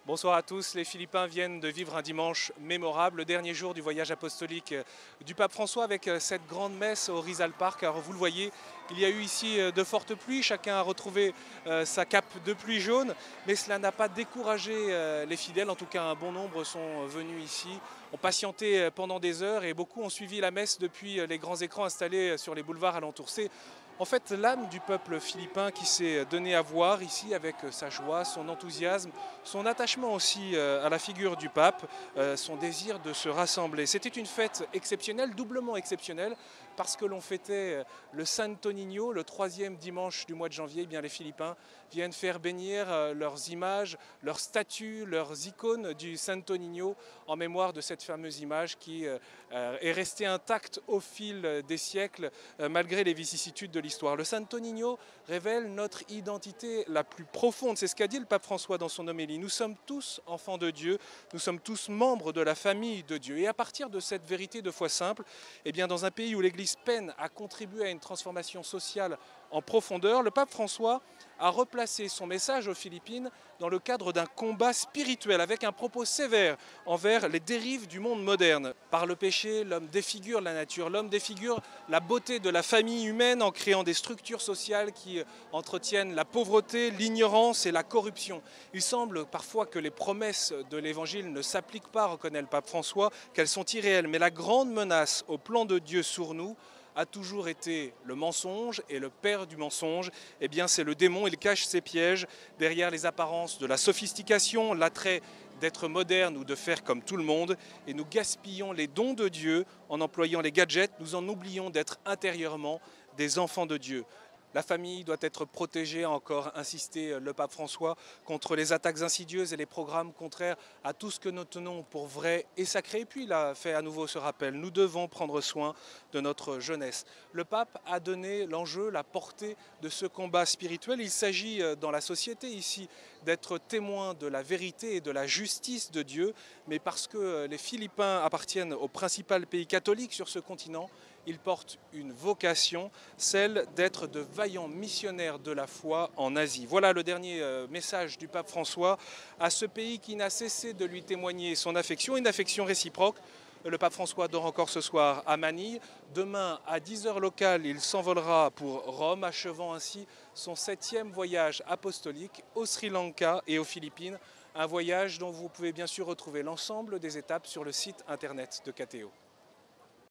Bonsoir à tous, les Philippins viennent de vivre un dimanche mémorable, le dernier jour du voyage apostolique du pape François avec cette grande messe au Rizal Park. Alors vous le voyez, il y a eu ici de fortes pluies, chacun a retrouvé sa cape de pluie jaune, mais cela n'a pas découragé les fidèles, en tout cas un bon nombre sont venus ici, ont patienté pendant des heures et beaucoup ont suivi la messe depuis les grands écrans installés sur les boulevards alentours. C'est en fait l'âme du peuple philippin qui s'est donné à voir ici avec sa joie, son enthousiasme, son attachement aussi à la figure du pape, son désir de se rassembler. C'était une fête exceptionnelle, doublement exceptionnelle, parce que l'on fêtait le Santo Niño, le troisième dimanche du mois de janvier. Eh bien, les Philippins viennent faire bénir leurs images, leurs statues, leurs icônes du Santo Niño en mémoire de cette fameuse image qui est restée intacte au fil des siècles malgré les vicissitudes de l'histoire. Le Santo Niño révèle notre identité la plus profonde. C'est ce qu'a dit le pape François dans son homélie. Nous sommes tous enfants de Dieu, nous sommes tous membres de la famille de Dieu. Et à partir de cette vérité de foi simple, eh bien dans un pays où l'Église peine à contribuer à une transformation sociale en profondeur, le pape François a replacé son message aux Philippines dans le cadre d'un combat spirituel avec un propos sévère envers les dérives du monde moderne. Par le péché, l'homme défigure la nature, l'homme défigure la beauté de la famille humaine en créant des structures sociales qui entretiennent la pauvreté, l'ignorance et la corruption. Il semble parfois que les promesses de l'Évangile ne s'appliquent pas, reconnaît le pape François, qu'elles sont irréelles. Mais la grande menace au plan de Dieu sur nous a toujours été le mensonge, et le père du mensonge, eh bien c'est le démon. Il cache ses pièges derrière les apparences de la sophistication, l'attrait d'être moderne ou de faire comme tout le monde, et nous gaspillons les dons de Dieu en employant les gadgets, nous en oublions d'être intérieurement des enfants de Dieu. La famille doit être protégée, a encore insisté le pape François, contre les attaques insidieuses et les programmes contraires à tout ce que nous tenons pour vrai et sacré. Et puis il a fait à nouveau ce rappel, nous devons prendre soin de notre jeunesse. Le pape a donné l'enjeu, la portée de ce combat spirituel. Il s'agit dans la société ici d'être témoin de la vérité et de la justice de Dieu, mais parce que les Philippins appartiennent au principal pays catholique sur ce continent, ils portent une vocation, celle d'être de vaillants missionnaires de la foi en Asie. Voilà le dernier message du pape François à ce pays qui n'a cessé de lui témoigner son affection, une affection réciproque. Le pape François dort encore ce soir à Manille. Demain, à 10 h locales, il s'envolera pour Rome, achevant ainsi son 7e voyage apostolique au Sri Lanka et aux Philippines. Un voyage dont vous pouvez bien sûr retrouver l'ensemble des étapes sur le site internet de KTO.